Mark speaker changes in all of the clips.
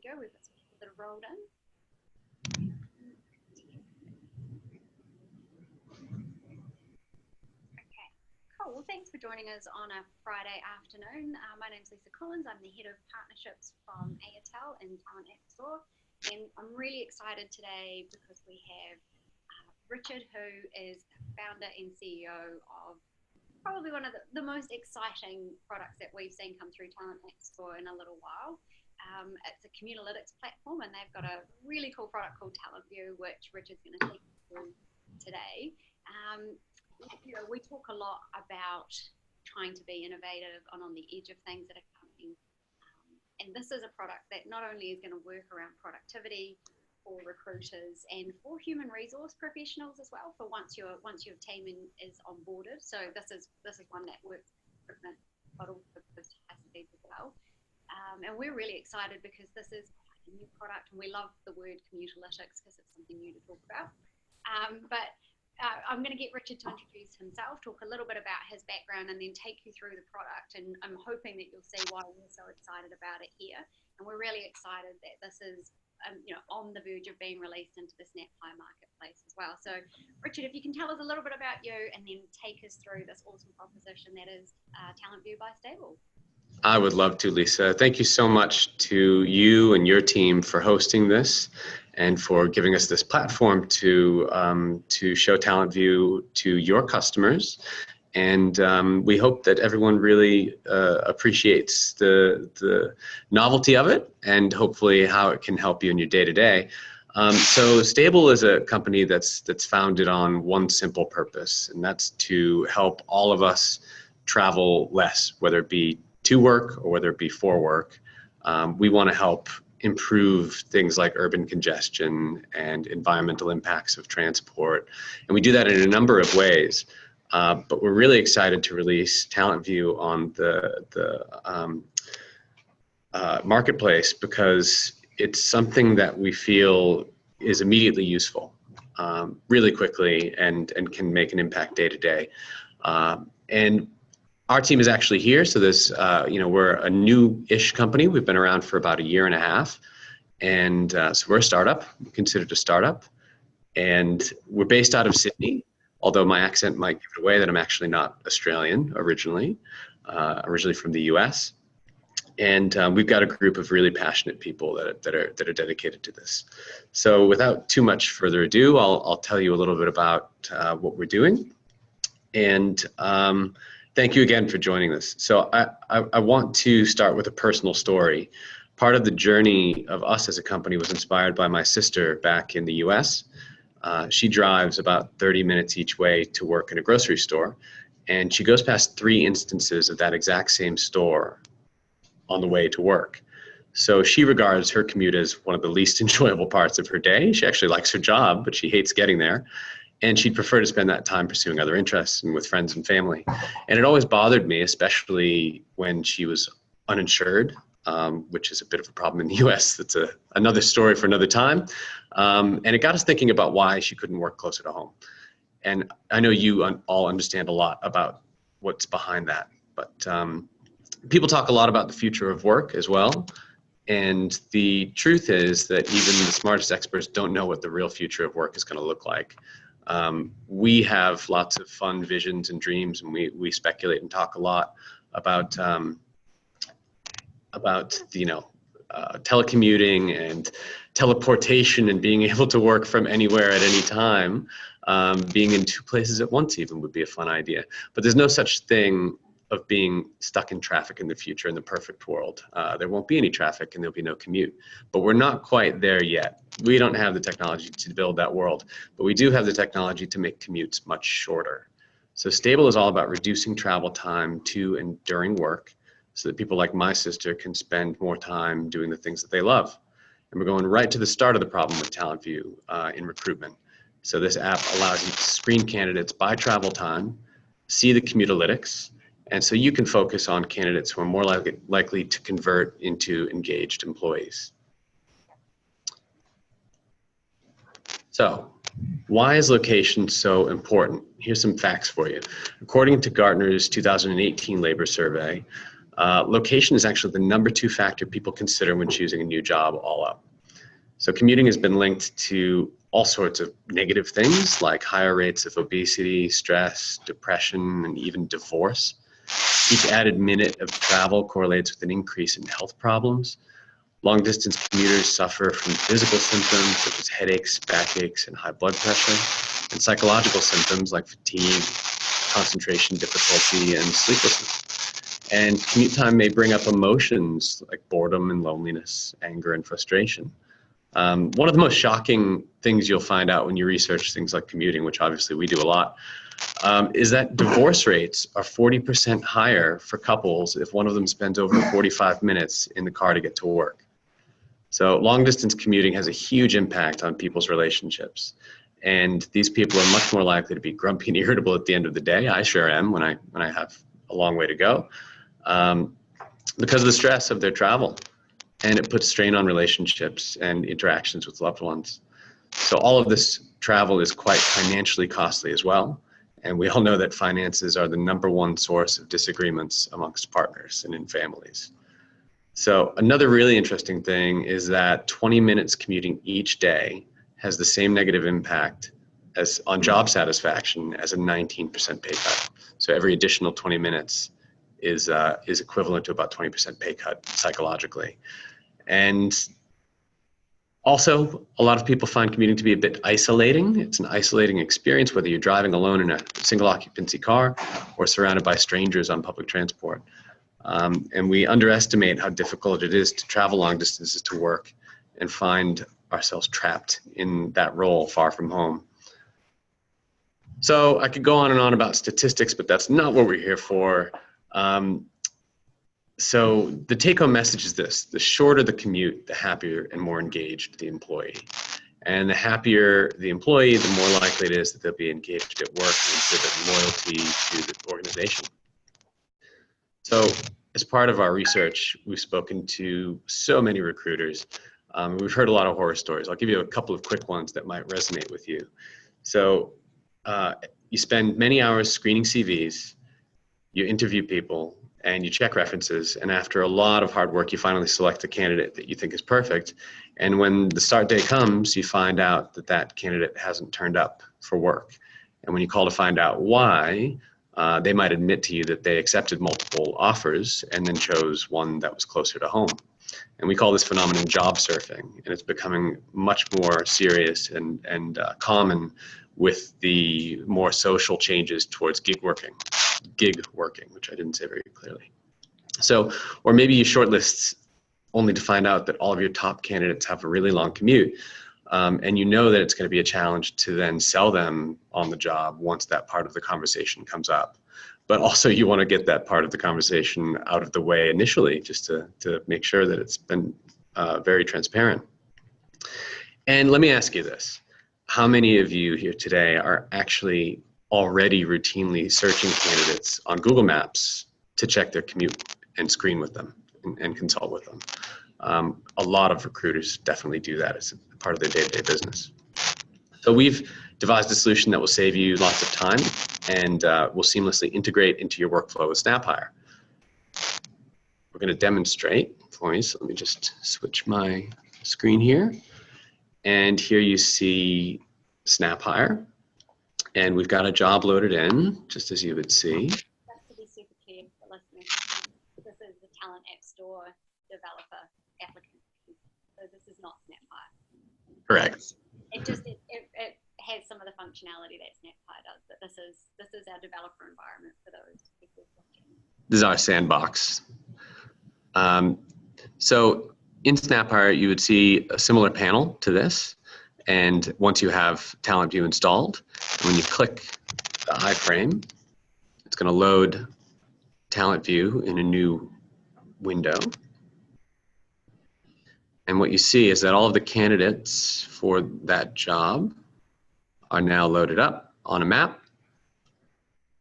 Speaker 1: go. We've got some people that have rolled in. Okay, cool. Well, thanks for joining us on a Friday afternoon. My name's Lisa Collins. I'm the head of partnerships from Airtel in Talent Store, and I'm really excited today because we have Richard, who is founder and CEO of probably one of the most exciting products that we've seen come through Talent Store in a little while. It's a Communalytics platform, and they've got a really cool product called TalentView, which Richard's going to take you through today. You know, we talk a lot about trying to be innovative and on the edge of things that are coming. And this is a product that not only is going to work around productivity for recruiters and for human resource professionals as well, for once your team is onboarded. So this is one that works for recruitment, but also for high speed as well. And we're really excited because this is a new product, and we love the word Communalytics because it's something new to talk about. I'm going to get Richard to introduce himself, talk a little bit about his background, and then take you through the product. And I'm hoping that you'll see why we're so excited about it here. And we're really excited that this is you know, on the verge of being released into the SnapHire marketplace as well. So, Richard, if you can tell us a little bit about you and then take us through this awesome proposition that is TalentView by Staybil.
Speaker 2: I would love to, Lisa. Thank you so much to you and your team for hosting this and for giving us this platform to show TalentView to your customers. And we hope that everyone really appreciates the novelty of it and hopefully how it can help you in your day-to-day. So Staybil is a company that's founded on one simple purpose, and that's to help all of us travel less, whether it be to work or whether it be for work. We want to help improve things like urban congestion and environmental impacts of transport. And we do that in a number of ways. But we're really excited to release TalentView on the marketplace because it's something that we feel is immediately useful, really quickly, and can make an impact day to day. And our team is actually here, so this, you know, we're a new-ish company. We've been around for about 1.5 years, and so we're a startup, considered a startup, and we're based out of Sydney. Although my accent might give it away that I'm actually not Australian originally, originally from the US. And we've got a group of really passionate people that are dedicated to this. So without too much further ado, I'll tell you a little bit about what we're doing. And thank you again for joining us. So I want to start with a personal story. Part of the journey of us as a company was inspired by my sister back in the US. She drives about 30 minutes each way to work in a grocery store, and she goes past 3 instances of that exact same store on the way to work. So she regards her commute as one of the least enjoyable parts of her day. She actually likes her job, but she hates getting there, and she'd prefer to spend that time pursuing other interests and with friends and family. And it always bothered me, especially when she was uninsured, which is a bit of a problem in the US. That's another story for another time. And it got us thinking about why she couldn't work closer to home. And I know you all understand a lot about what's behind that, but people talk a lot about the future of work as well. And the truth is that even the smartest experts don't know what the real future of work is going to look like. We have lots of fun visions and dreams, and we speculate and talk a lot about you know, telecommuting and teleportation and being able to work from anywhere at any time. Being in 2 places at once even would be a fun idea. But there's no such thing of being stuck in traffic in the future in the perfect world. There won't be any traffic and there'll be no commute. But we're not quite there yet. We don't have the technology to build that world, but we do have the technology to make commutes much shorter. So Staybil is all about reducing travel time to and during work so that people like my sister can spend more time doing the things that they love. And we're going right to the start of the problem with TalentView in recruitment. So this app allows you to screen candidates by travel time, see the Communalytics, and so you can focus on candidates who are more likely to convert into engaged employees. So why is location so important? Here's some facts for you. According to Gartner's 2018 labor survey, location is actually the #2 factor people consider when choosing a new job all up. So commuting has been linked to all sorts of negative things like higher rates of obesity, stress, depression, and even divorce. Each added minute of travel correlates with an increase in health problems. Long-distance commuters suffer from physical symptoms such as headaches, backaches, and high blood pressure, and psychological symptoms like fatigue, concentration difficulty, and sleeplessness. And commute time may bring up emotions like boredom and loneliness, anger and frustration. One of the most shocking things you'll find out when you research things like commuting, which obviously we do a lot, is that divorce rates are 40% higher for couples if one of them spends over 45 minutes in the car to get to work. So long distance commuting has a huge impact on people's relationships. And these people are much more likely to be grumpy and irritable at the end of the day. I sure am when I have a long way to go, because of the stress of their travel. And it puts strain on relationships and interactions with loved ones. So all of this travel is quite financially costly as well. And we all know that finances are the #1 source of disagreements amongst partners and in families. So another really interesting thing is that 20 minutes commuting each day has the same negative impact as on job satisfaction as a 19% pay cut. So every additional 20 minutes is equivalent to about 20% pay cut psychologically. And also, a lot of people find commuting to be a bit isolating. It's an isolating experience, whether you're driving alone in a single occupancy car or surrounded by strangers on public transport. And we underestimate how difficult it is to travel long distances to work and find ourselves trapped in that role far from home. So I could go on and on about statistics, but that's not what we're here for. So the take-home message is this: the shorter the commute, the happier and more engaged the employee. And the happier the employee, the more likely it is that they'll be engaged at work and exhibit loyalty to the organization. So as part of our research, we've spoken to so many recruiters. We've heard a lot of horror stories. I'll give you a couple of quick ones that might resonate with you. So you spend many hours screening CVs, you interview people, and you check references, and after a lot of hard work, you finally select a candidate that you think is perfect. And when the start day comes, you find out that that candidate hasn't turned up for work. And when you call to find out why, they might admit to you that they accepted multiple offers and then chose one that was closer to home. And we call this phenomenon job surfing, and it's becoming much more serious and common with the more social changes towards gig working, which I didn't say very clearly. So, or maybe you shortlist only to find out that all of your top candidates have a really long commute, and you know that it's going to be a challenge to then sell them on the job once that part of the conversation comes up. But also you want to get that part of the conversation out of the way initially, just to make sure that it's been very transparent. And let me ask you this: how many of you here today are actually already routinely searching candidates on Google Maps to check their commute and screen with them and consult with them? A lot of recruiters definitely do that as a part of their day-to-day business. So we've devised a solution that will save you lots of time and will seamlessly integrate into your workflow with SnapHire. We're going to demonstrate for you, so let me just switch my screen here. And here you see SnapHire. And we've got a job loaded in, just as you would see.
Speaker 1: Just to be super clear for listeners, this is the Talent App Store developer applicant. So this is not SnapHire.
Speaker 2: Correct.
Speaker 1: It has some of the functionality that SnapHire does, but this is our developer environment for those people watching.
Speaker 2: This is our sandbox. So in SnapHire, you would see a similar panel to this. And once you have TalentView installed, when you click the iframe, it's going to load TalentView in a new window. And what you see is that all of the candidates for that job are now loaded up on a map.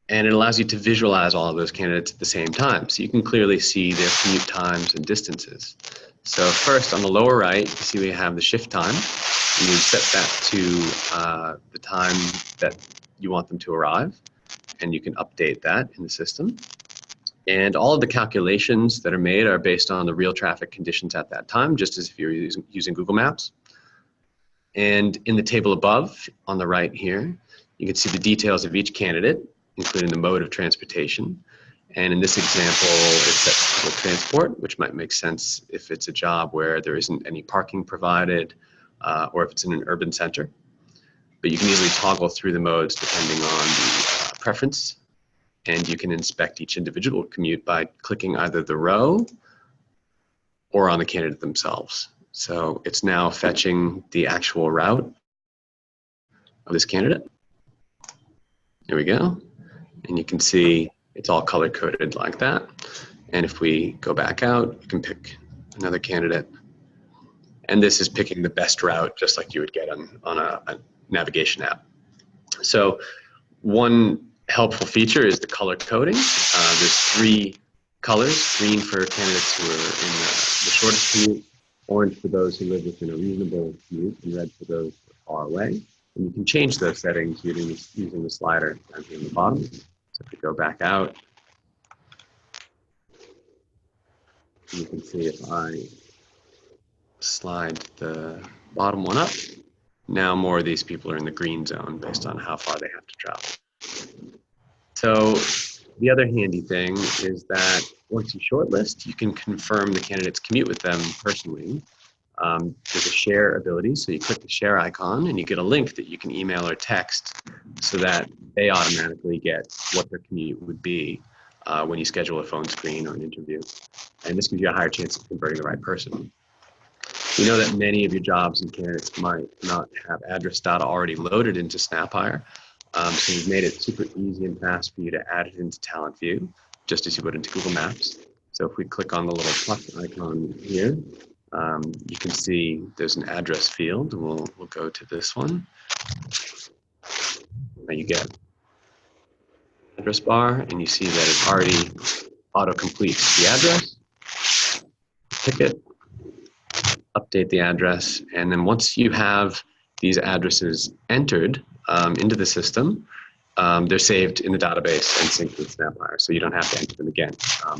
Speaker 2: And it allows you to visualize all of those candidates at the same time. So you can clearly see their commute times and distances. So first, on the lower right, you see we have the shift time. And you set that to the time that you want them to arrive, and you can update that in the system. And all of the calculations that are made are based on the real traffic conditions at that time, just as if you're using Google Maps. And in the table above, on the right here, you can see the details of each candidate, including the mode of transportation. And in this example, it's set public transport, which might make sense if it's a job where there isn't any parking provided, or if it's in an urban center. But you can easily toggle through the modes depending on the preference, and you can inspect each individual commute by clicking either the row or on the candidate themselves. So it's now fetching the actual route of this candidate. There we go. And you can see it's all color coded like that. And if we go back out, you can pick another candidate. And this is picking the best route, just like you would get on a navigation app. So one helpful feature is the color coding. There's 3 colors: green for candidates who are in the shortest commute, orange for those who live within a reasonable commute, and red for those who are far away. And you can change those settings using the slider down here in the bottom. So if we go back out, you can see if I slide the bottom one up, now more of these people are in the green zone based on how far they have to travel. So the other handy thing is that once you shortlist, you can confirm the candidate's commute with them personally. There's a share ability, so you click the share icon and you get a link that you can email or text so that they automatically get what their commute would be when you schedule a phone screen or an interview. And this gives you a higher chance of converting the right person. We know that many of your jobs and candidates might not have address data already loaded into SnapHire, so we've made it super easy and fast for you to add it into TalentView, just as you would into Google Maps. So if we click on the little plus icon here, you can see there's an address field. We'll go to this one. Now you get address bar, and you see that it already auto-completes the address. Pick it, update the address, and then once you have these addresses entered into the system, they're saved in the database and synced with SnapHire, so you don't have to enter them again.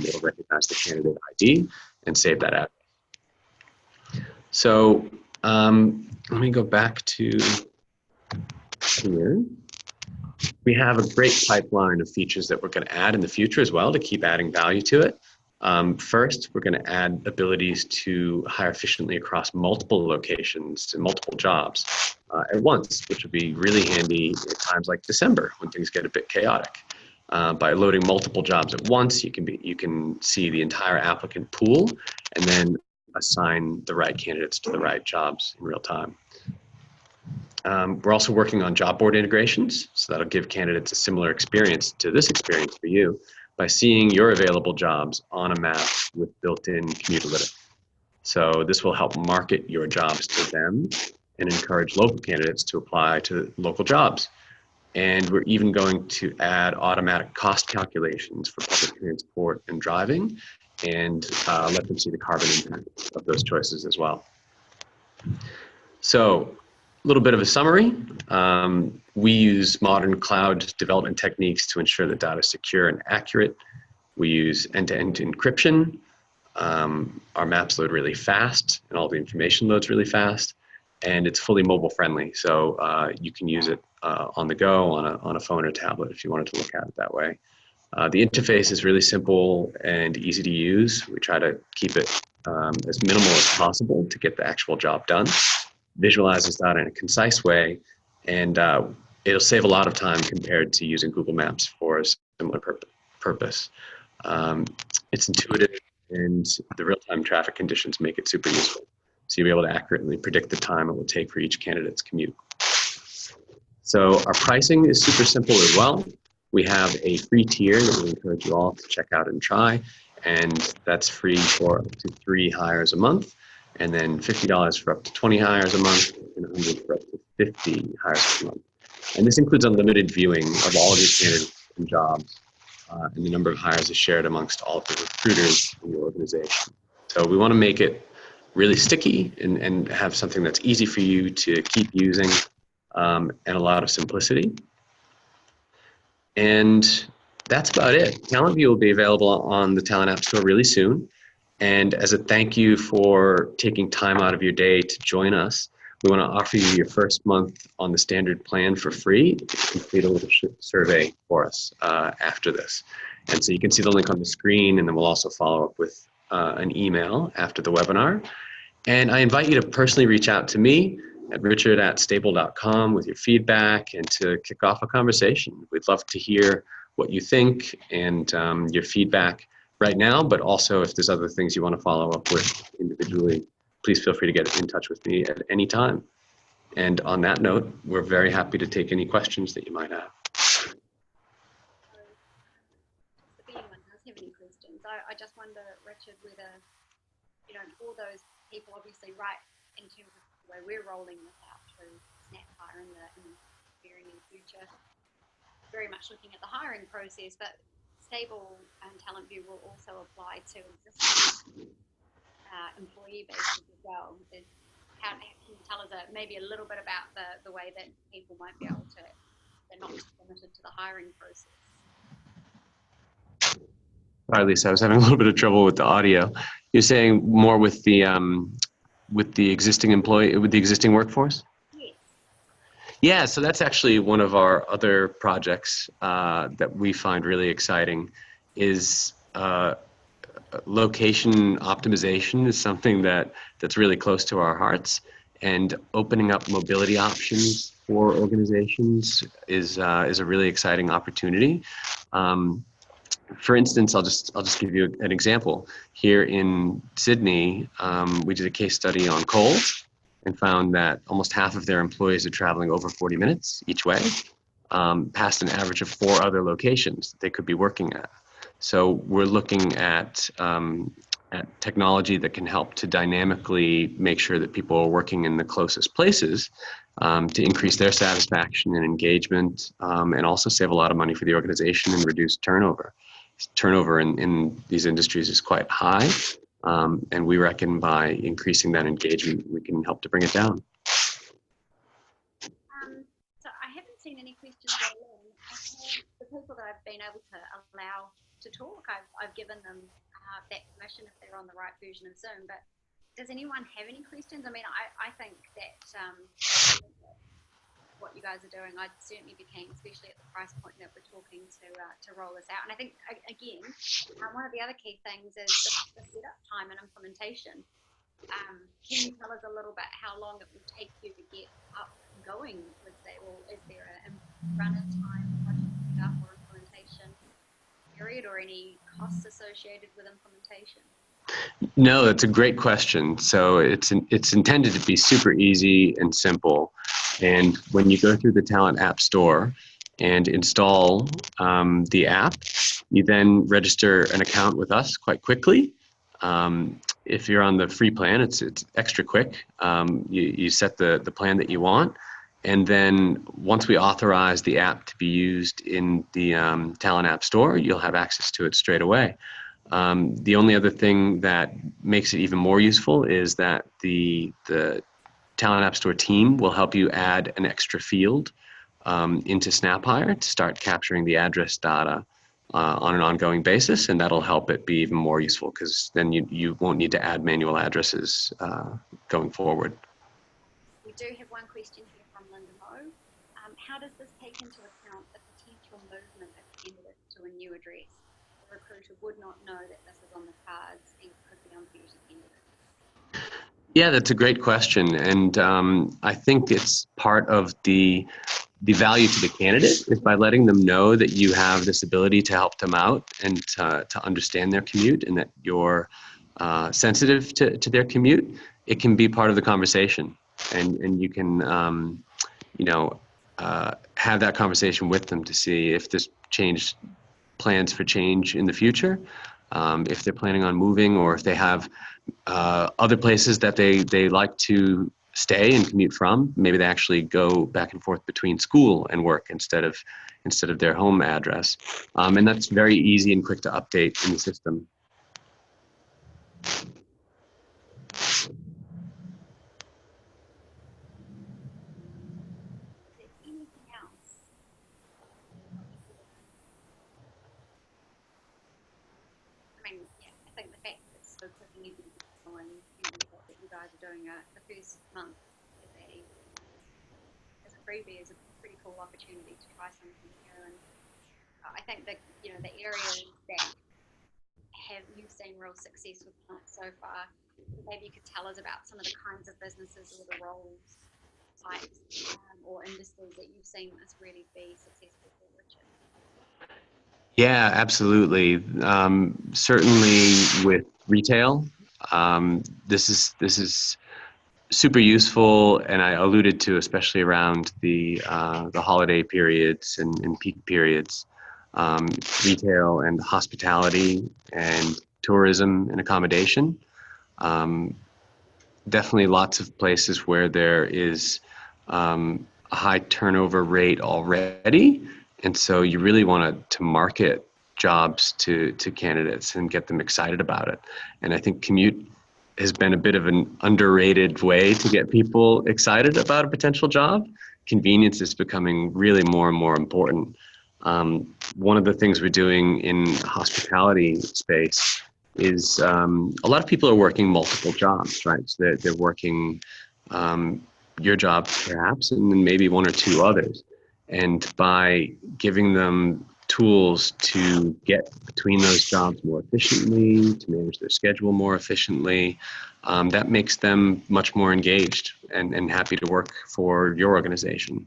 Speaker 2: It'll recognize the candidate ID and save that address. So let me go back to here. We have a great pipeline of features that we're going to add in the future as well to keep adding value to it. First, we're going to add abilities to hire efficiently across multiple locations and multiple jobs at once, which would be really handy at times like December when things get a bit chaotic. By loading multiple jobs at once, you can see the entire applicant pool and then assign the right candidates to the right jobs in real time. We're also working on job board integrations, so that'll give candidates a similar experience to this experience for you by seeing your available jobs on a map with built-in commute analytics. So this will help market your jobs to them and encourage local candidates to apply to local jobs. And we're even going to add automatic cost calculations for public transport and driving, and let them see the carbon impact of those choices as well. So a little bit of a summary. We use modern cloud development techniques to ensure that data is secure and accurate. We use end-to-end encryption. Our maps load really fast, and all the information loads really fast, and it's fully mobile friendly. So you can use it on the go, on a phone or tablet if you wanted to look at it that way. The interface is really simple and easy to use. We try to keep it as minimal as possible to get the actual job done. Visualizes that in a concise way, and it'll save a lot of time compared to using Google Maps for a similar purpose. It's intuitive, and the real-time traffic conditions make it super useful. So you'll be able to accurately predict the time it will take for each candidate's commute. So our pricing is super simple as well. We have a free tier that we encourage you all to check out and try, and that's free for up to 3 hires a month, and then $50 for up to 20 hires a month, and $100 for up to 50 hires a month. And this includes unlimited viewing of all of your candidates and jobs, and the number of hires is shared amongst all of the recruiters in your organization. So we want to make it really sticky and have something that's easy for you to keep using, and a lot of simplicity. And That's about it. TalentView will be available on the Talent App Store really soon. And as a thank you for taking time out of your day to join us, we want to offer you your first month on the standard plan for free. Complete a little survey for us after this. And so you can see the link on the screen, and then we'll also follow up with an email after the webinar. And I invite you to personally reach out to me at richard@staybil.com with your feedback and to kick off a conversation. We'd love to hear what you think and your feedback right now, but also if there's other things you want to follow up with individually, please feel free to get in touch with me at any time. And on that note, we're very happy to take any questions that you might have.
Speaker 1: If anyone does have any questions, I just wonder, Richard, whether, all those people obviously right in terms of the way we're rolling this out through Snapfire in the very near future, very much looking at the hiring process, but Staybil and TalentView will also apply to existing employee bases as well. How can you tell us maybe a little bit about the way that people might be able to, they're not just limited to the hiring process?
Speaker 2: Sorry, Lisa, I was having a little bit of trouble with the audio. You're saying more with the existing workforce?
Speaker 1: Yes.
Speaker 2: Yeah, so that's actually one of our other projects that we find really exciting. Is location optimization is something that's really close to our hearts, and opening up mobility options for organizations is a really exciting opportunity. For instance, I'll just give you an example. Here in Sydney, we did a case study on coal and found that almost half of their employees are traveling over 40 minutes each way, past an average of 4 other locations that they could be working at. So we're looking at technology that can help to dynamically make sure that people are working in the closest places to increase their satisfaction and engagement, and also save a lot of money for the organization and reduce turnover. Turnover in these industries is quite high, and we reckon by increasing that engagement, we can help to bring it down.
Speaker 1: So I haven't seen any questions roll in. The people that I've been able to allow to talk, I've given them that permission if they're on the right version of Zoom. But does anyone have any questions? I mean, I think that what you guys are doing, I'd certainly be keen, especially at the price point that we're talking to roll this out. And I think, again, one of the other key things is the setup time and implementation. Can you tell us a little bit how long it will take you to get up and going with Staybil? Is there a run-in time, project setup or implementation period, or any costs associated with implementation?
Speaker 2: No, that's a great question. So it's intended to be super easy and simple. And when you go through the Talent App Store and install the app, you then register an account with us quite quickly. If you're on the free plan, it's extra quick. You set the plan that you want, and then once we authorize the app to be used in the Talent App Store, you'll have access to it straight away. The only other thing that makes it even more useful is that the Talent App Store team will help you add an extra field into SnapHire to start capturing the address data on an ongoing basis, and that'll help it be even more useful because then you won't need to add manual addresses going forward.
Speaker 1: We do have one question here from Linda Moe. How does this take into account the potential movement of candidates to a new address? The recruiter would not know that this is on the cards and could be unfair to candidates.
Speaker 2: Yeah, that's a great question, and I think it's part of the value to the candidate is by letting them know that you have this ability to help them out and to understand their commute, and that you're sensitive to their commute. It can be part of the conversation, and you can have that conversation with them to see if this plans for change in the future, if they're planning on moving, or if they have other places that they like to stay and commute from. Maybe they actually go back and forth between school and work instead of their home address. And that's very easy and quick to update in the system.
Speaker 1: Is there anything else? think the fact that it's so quick and easy to go and the fact that you guys are doing the first month as a freebie is a pretty cool opportunity to try something new. And I think that, the areas that you've seen real success with so far, maybe you could tell us about some of the kinds of businesses or the roles, types, or industries that you've seen us really be successful for, Richard.
Speaker 2: Yeah, absolutely. Certainly with retail, this is super useful, and I alluded to especially around the holiday periods and peak periods. Retail and hospitality and tourism and accommodation. Definitely lots of places where there is a high turnover rate already. And so you really want to market jobs to candidates and get them excited about it. And I think Commute has been a bit of an underrated way to get people excited about a potential job. Convenience is becoming really more and more important. One of the things we're doing in hospitality space is a lot of people are working multiple jobs, right? So they're working your job perhaps, and then maybe one or two others. And by giving them tools to get between those jobs more efficiently, to manage their schedule more efficiently, that makes them much more engaged and happy to work for your organization.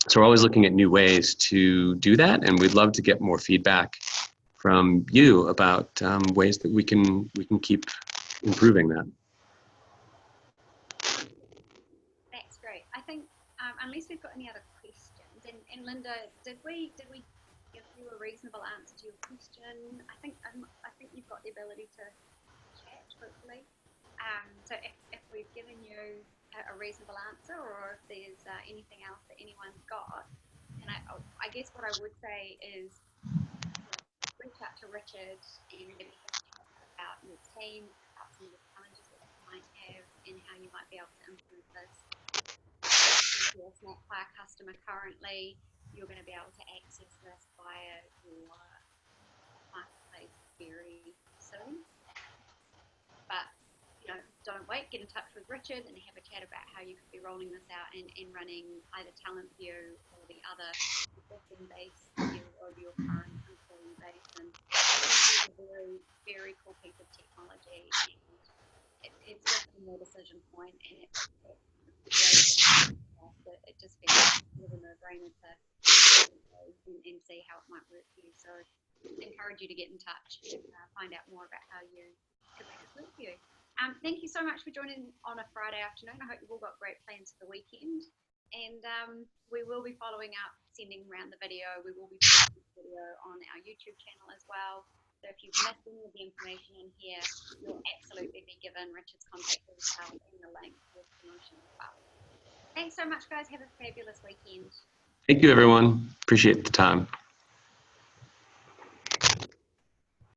Speaker 2: So we're always looking at new ways to do that, and we'd love to get more feedback from you about ways that we can keep improving that.
Speaker 1: That's great. I think unless we've got any other questions, and Linda, did we give you a reasonable answer to your question? I think you've got the ability to chat, hopefully. So if we've given you a reasonable answer, or if there's anything else that anyone's got, and I guess what I would say is reach out to Richard and maybe about your team, about some of the challenges that you might have, and how you might be able to improve this. If you're a Snapfire customer currently, you're going to be able to access this via your marketplace very soon. But don't wait. Get in touch with Richard and have a chat about how you could be rolling this out and running either TalentView or the other existing base view of your current employee base. And it's a very, very cool piece of technology. And it's definitely no decision point, and it's great. It just feels like a no-brainer to and see how it might work for you. So I encourage you to get in touch and find out more about how you could make it work for you. Thank you so much for joining on a Friday afternoon. I hope you've all got great plans for the weekend. And we will be following up, sending around the video. We will be posting the video on our YouTube channel as well. So if you've missed any of the information in here, you'll absolutely be given Richard's contact details and the link for the promotion as well. Thanks so much, guys. Have a fabulous weekend.
Speaker 2: Thank you, everyone. Appreciate the time.